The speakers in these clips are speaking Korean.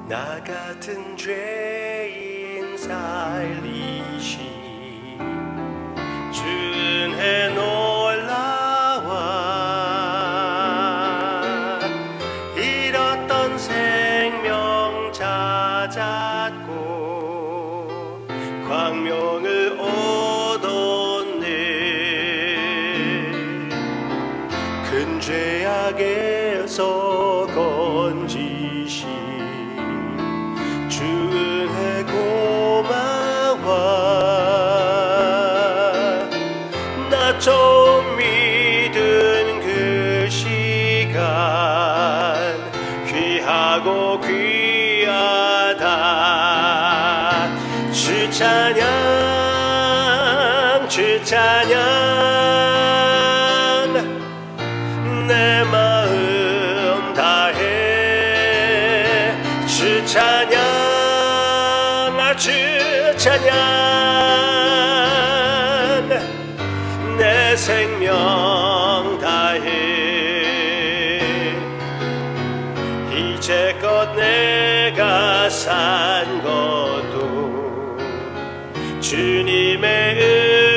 나 같은 죄인 살리시 주 은혜 놀라와 잃었던 생명 찾았고 광명을 얻었네. 큰 죄악에서 건지시 주 은혜 고마워. 나 처음 믿은 그 시간 귀하고 귀하다. 주 찬양 주 찬양 내 마음 다해 주 찬양 주 찬양 내 생명 다해. 이제껏 내가 산 것도 주님의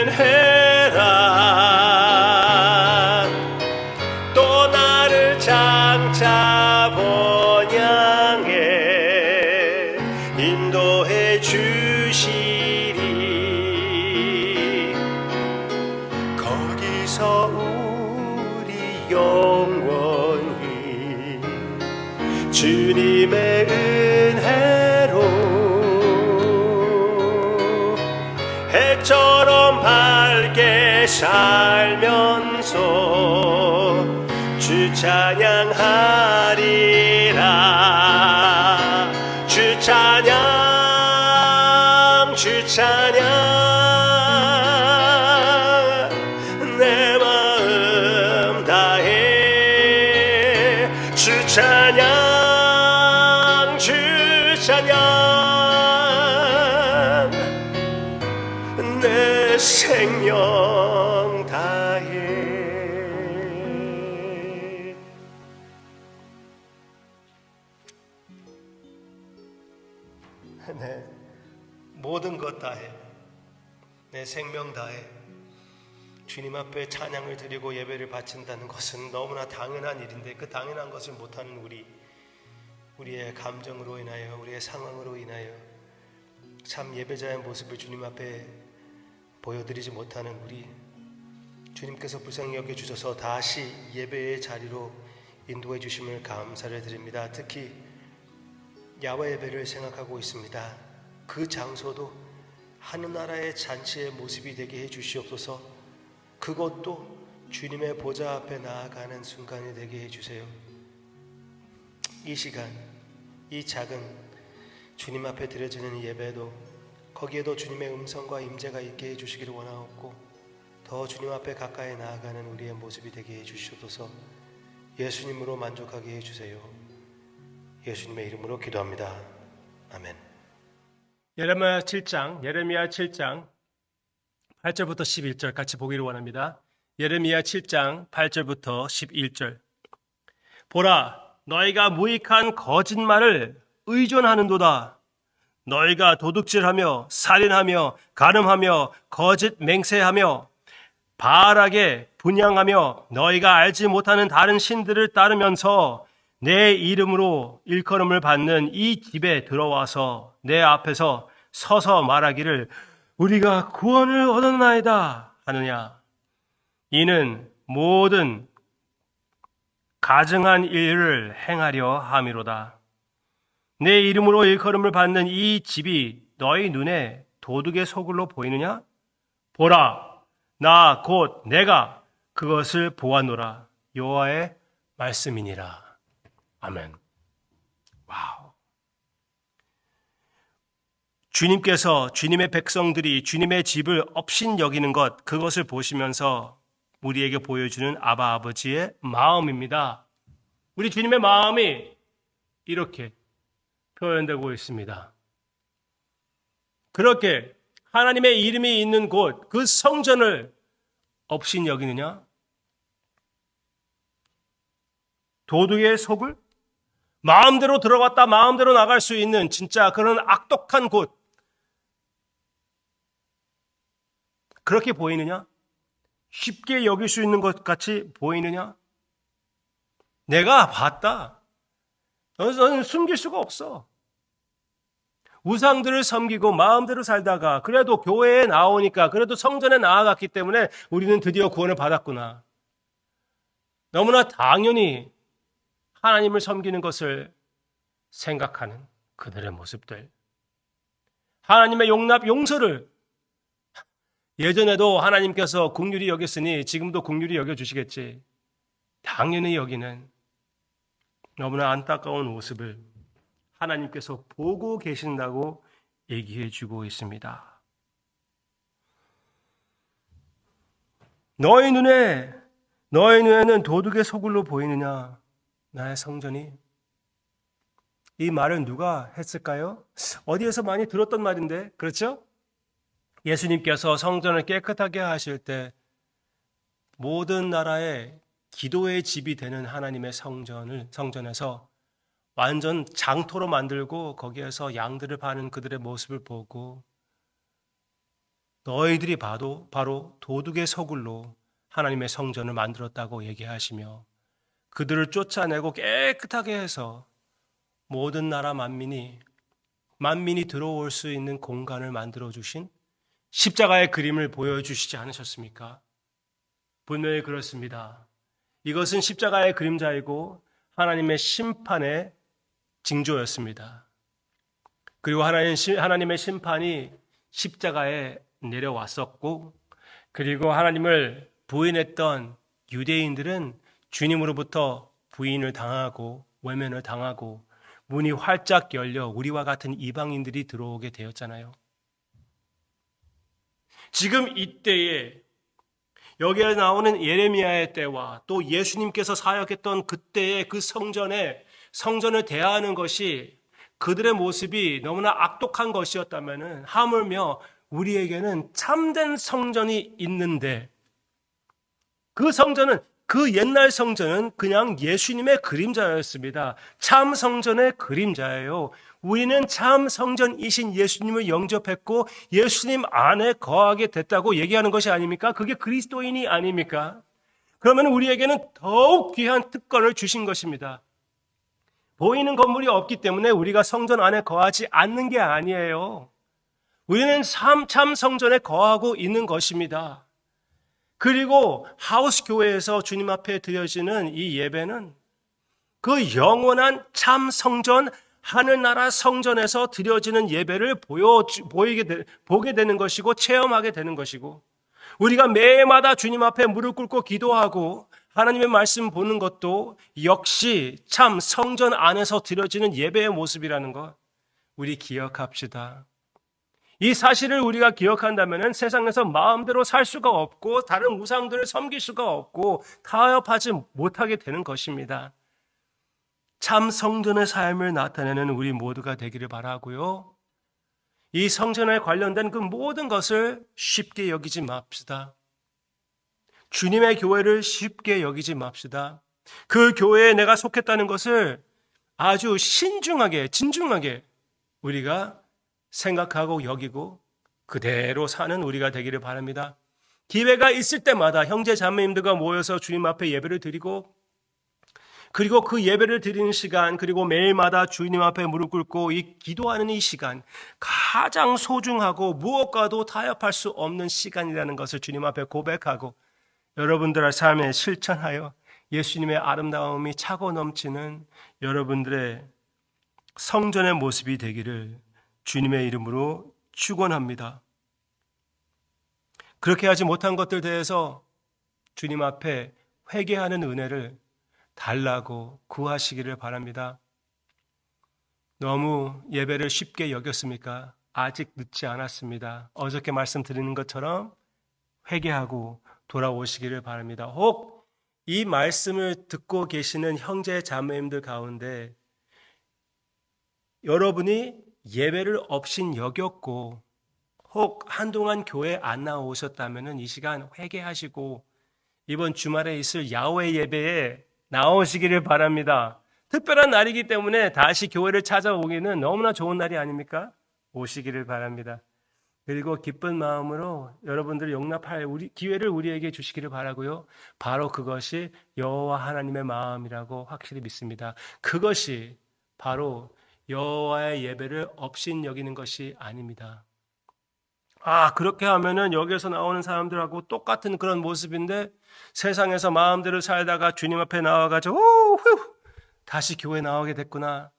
은혜라. 또 나를 장차 번향에 인도해 주시리. 거기서 우리 영원히 주님의 은혜로 해처럼 밝게 살면서 주 찬양하리라. 주 찬양 주 찬양 내 마음 다해 주 찬양 주 찬양 내 생명 다해. 네, 모든 것 다해 내 생명 다해 주님 앞에 찬양을 드리고 예배를 바친다는 것은 너무나 당연한 일인데, 그 당연한 것을 못하는 우리의 감정으로 인하여, 우리의 상황으로 인하여 참 예배자의 모습을 주님 앞에 보여드리지 못하는 우리, 주님께서 불쌍히 여겨주셔서 다시 예배의 자리로 인도해 주심을 감사를 드립니다. 특히 야외 예배를 생각하고 있습니다. 그 장소도 하늘나라의 잔치의 모습이 되게 해 주시옵소서. 그것도 주님의 보좌 앞에 나아가는 순간이 되게 해 주세요. 이 시간, 이 작은 주님 앞에 드려지는 예배도 거기에도 주님의 음성과 임재가 있게 해 주시기를 원하옵고, 더 주님 앞에 가까이 나아가는 우리의 모습이 되게 해 주시옵소서. 예수님으로 만족하게 해 주세요. 예수님의 이름으로 기도합니다. 아멘. 예레미야 7장 8절부터 11절 같이 보기를 원합니다. 예레미야 7장 8절부터 11절. 보라, 너희가 무익한 거짓말을 의존하는도다. 너희가 도둑질하며 살인하며 간음하며 거짓 맹세하며 바알에게 분향하며 너희가 알지 못하는 다른 신들을 따르면서 내 이름으로 일컬음을 받는 이 집에 들어와서 내 앞에서 서서 말하기를 우리가 구원을 얻었나이다 하느냐. 이는 모든 가증한 일을 행하려 함이로다. 내 이름으로 일컬음을 받는 이 집이 너희 눈에 도둑의 소굴로 보이느냐? 보라, 나 곧 내가 그것을 보았노라. 여호와의 말씀이니라. 아멘. 와우. 주님께서 주님의 백성들이 주님의 집을 업신 여기는 것, 그것을 보시면서 우리에게 보여주는 아바 아버지의 마음입니다. 우리 주님의 마음이 이렇게 표현되고 있습니다. 그렇게 하나님의 이름이 있는 곳, 그 성전을 업신 여기느냐? 도둑의 속을? 마음대로 들어갔다 마음대로 나갈 수 있는 진짜 그런 악독한 곳. 그렇게 보이느냐? 쉽게 여길 수 있는 것 같이 보이느냐? 내가 봤다. 너는 숨길 수가 없어. 우상들을 섬기고 마음대로 살다가 그래도 교회에 나오니까 그래도 성전에 나아갔기 때문에 우리는 드디어 구원을 받았구나. 너무나 당연히 하나님을 섬기는 것을 생각하는 그들의 모습들. 하나님의 용서를 예전에도 하나님께서 긍휼히 여겼으니 지금도 긍휼히 여겨주시겠지. 당연히 여기는 너무나 안타까운 모습을 하나님께서 보고 계신다고 얘기해 주고 있습니다. 너희 눈에는 도둑의 소굴로 보이느냐? 나의 성전이. 이 말은 누가 했을까요? 어디에서 많이 들었던 말인데, 그렇죠? 예수님께서 성전을 깨끗하게 하실 때 모든 나라의 기도의 집이 되는 하나님의 성전에서 완전 장터로 만들고 거기에서 양들을 파는 그들의 모습을 보고 너희들이 바로 도둑의 소굴로 하나님의 성전을 만들었다고 얘기하시며 그들을 쫓아내고 깨끗하게 해서 모든 나라 만민이 들어올 수 있는 공간을 만들어 주신 십자가의 그림을 보여주시지 않으셨습니까? 분명히 그렇습니다. 이것은 십자가의 그림자이고 하나님의 심판의 징조였습니다. 그리고 하나님의 심판이 십자가에 내려왔었고, 그리고 하나님을 부인했던 유대인들은 주님으로부터 부인을 당하고 외면을 당하고 문이 활짝 열려 우리와 같은 이방인들이 들어오게 되었잖아요. 지금 이때에 여기에 나오는 예레미야의 때와 또 예수님께서 사역했던 그때의 그 성전을 대하는 것이 그들의 모습이 너무나 악독한 것이었다면 하물며 우리에게는 참된 성전이 있는데 그 옛날 성전은 그냥 예수님의 그림자였습니다. 참 성전의 그림자예요. 우리는 참 성전이신 예수님을 영접했고 예수님 안에 거하게 됐다고 얘기하는 것이 아닙니까? 그게 그리스도인이 아닙니까? 그러면 우리에게는 더욱 귀한 특권을 주신 것입니다. 보이는 건물이 없기 때문에 우리가 성전 안에 거하지 않는 게 아니에요. 우리는 참 성전에 거하고 있는 것입니다. 그리고 하우스 교회에서 주님 앞에 드려지는 이 예배는 그 영원한 참 성전, 하늘나라 성전에서 드려지는 예배를 보게 되는 것이고 체험하게 되는 것이고 우리가 매일마다 주님 앞에 무릎 꿇고 기도하고 하나님의 말씀 보는 것도 역시 참 성전 안에서 드려지는 예배의 모습이라는 것 우리 기억합시다. 이 사실을 우리가 기억한다면 세상에서 마음대로 살 수가 없고 다른 우상들을 섬길 수가 없고 타협하지 못하게 되는 것입니다. 참 성전의 삶을 나타내는 우리 모두가 되기를 바라고요. 이 성전에 관련된 그 모든 것을 쉽게 여기지 맙시다. 주님의 교회를 쉽게 여기지 맙시다. 그 교회에 내가 속했다는 것을 아주 신중하게, 진중하게 우리가 생각하고 여기고 그대로 사는 우리가 되기를 바랍니다. 기회가 있을 때마다 형제 자매님들과 모여서 주님 앞에 예배를 드리고 그리고 그 예배를 드리는 시간 그리고 매일마다 주님 앞에 무릎 꿇고 이 기도하는 이 시간 가장 소중하고 무엇과도 타협할 수 없는 시간이라는 것을 주님 앞에 고백하고 여러분들의 삶에 실천하여 예수님의 아름다움이 차고 넘치는 여러분들의 성전의 모습이 되기를 주님의 이름으로 축원합니다. 그렇게 하지 못한 것들 대해서 주님 앞에 회개하는 은혜를 달라고 구하시기를 바랍니다. 너무 예배를 쉽게 여겼습니까? 아직 늦지 않았습니다. 어저께 말씀드리는 것처럼 회개하고 돌아오시기를 바랍니다. 혹 이 말씀을 듣고 계시는 형제 자매님들 가운데 여러분이 예배를 없인 여겼고 혹 한동안 교회 안 나오셨다면 이 시간 회개하시고 이번 주말에 있을 야훼 예배에 나오시기를 바랍니다. 특별한 날이기 때문에 다시 교회를 찾아오기는 너무나 좋은 날이 아닙니까? 오시기를 바랍니다. 그리고 기쁜 마음으로 여러분들 용납할 기회를 우리에게 주시기를 바라고요. 바로 그것이 여호와 하나님의 마음이라고 확실히 믿습니다. 그것이 바로 여호와의 예배를 업신여기는 것이 아닙니다. 그렇게 하면은 여기에서 나오는 사람들하고 똑같은 그런 모습인데 세상에서 마음대로 살다가 주님 앞에 나와가지고 다시 교회 나오게 됐구나.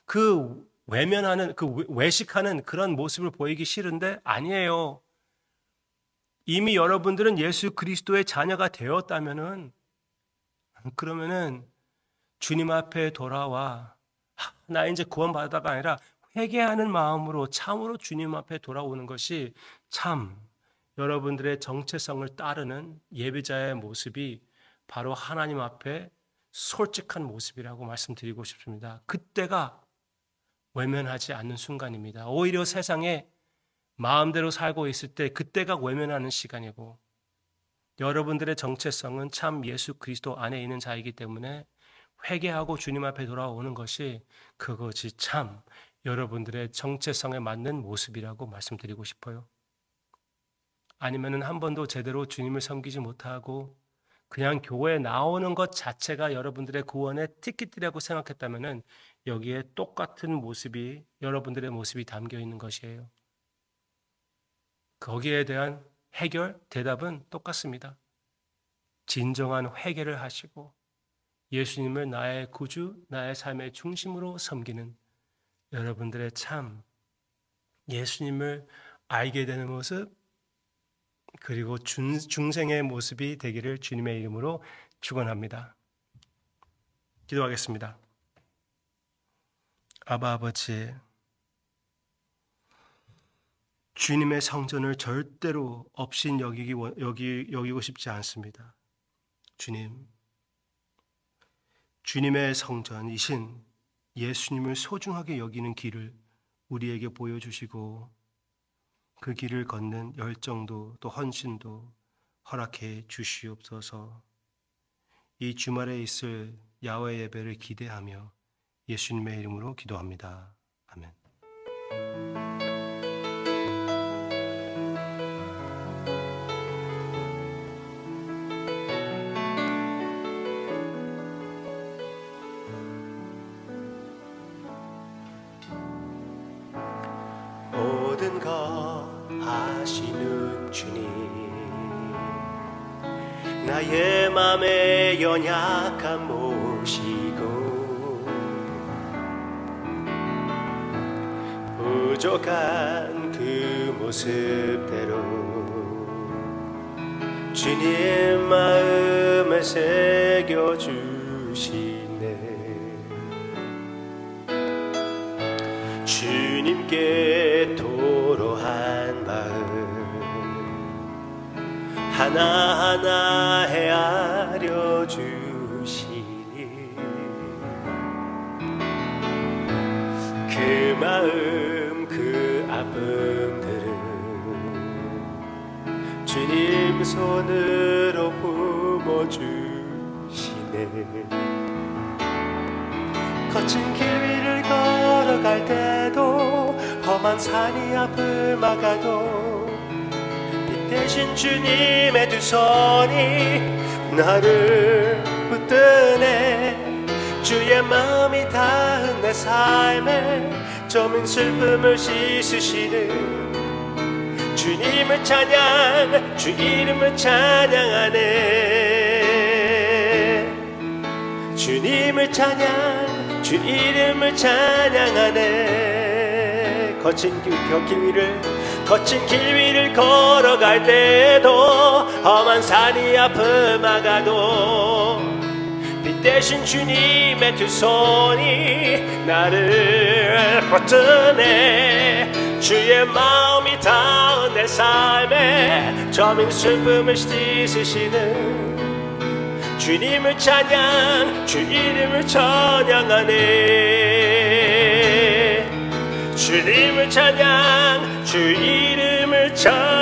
그 외면하는, 그 외식하는 그런 모습을 보이기 싫은데 아니에요. 이미 여러분들은 예수 그리스도의 자녀가 되었다면은 그러면은 주님 앞에 돌아와 나 이제 구원받아가 아니라 회개하는 마음으로 참으로 주님 앞에 돌아오는 것이 참 여러분들의 정체성을 따르는 예배자의 모습이 바로 하나님 앞에 솔직한 모습이라고 말씀드리고 싶습니다. 그때가 외면하지 않는 순간입니다. 오히려 세상에 마음대로 살고 있을 때 그때가 외면하는 시간이고 여러분들의 정체성은 참 예수 그리스도 안에 있는 자이기 때문에 회개하고 주님 앞에 돌아오는 것이 그것이 참 여러분들의 정체성에 맞는 모습이라고 말씀드리고 싶어요. 아니면은 한 번도 제대로 주님을 섬기지 못하고 그냥 교회에 나오는 것 자체가 여러분들의 구원의 티켓이라고 생각했다면은 여기에 똑같은 모습이 여러분들의 모습이 담겨 있는 것이에요. 거기에 대한 대답은 똑같습니다. 진정한 회개를 하시고 예수님을 나의 구주, 나의 삶의 중심으로 섬기는 여러분들의 참 예수님을 알게 되는 모습 그리고 중생의 모습이 되기를 주님의 이름으로 축원합니다. 기도하겠습니다. 아바 아버지, 주님의 성전을 절대로 업신 여기고 싶지 않습니다. 주님의 성전이신 예수님을 소중하게 여기는 길을 우리에게 보여주시고 그 길을 걷는 열정도 또 헌신도 허락해 주시옵소서. 이 주말에 있을 야외 예배를 기대하며 예수님의 이름으로 기도합니다. 아멘. 모든 것 아시는 주님, 나의 맘의 연약함 모시고 부족한 그 모습대로 주님 마음에 새겨주시네. 주님께 토로한 마음 하나하나 헤아려 주시니 그 마음 그 아픔들은 주님 손으로 품어주시네. 거친 길 위를 걸어갈 때도 험한 산이 앞을 막아도 빛 대신 주님의 두 손이 나를 붙드네. 주의 마음이 닿은 내 삶에 저민 슬픔을 씻으시는 주님을 찬양, 주 이름을 찬양하네. 주님을 찬양, 주 이름을 찬양하네. 거친 길 위를 걸어갈 때도 험한 산이 앞을 막아도 빛 대신 주님의 두 손이 나를 붙드네. 주의 마음이 닿은 내 삶에 저민 슬픔을 씻으시는 주님을 찬양, 주 이름을 찬양하네. 주님을 찬양, 주 이름을 찬양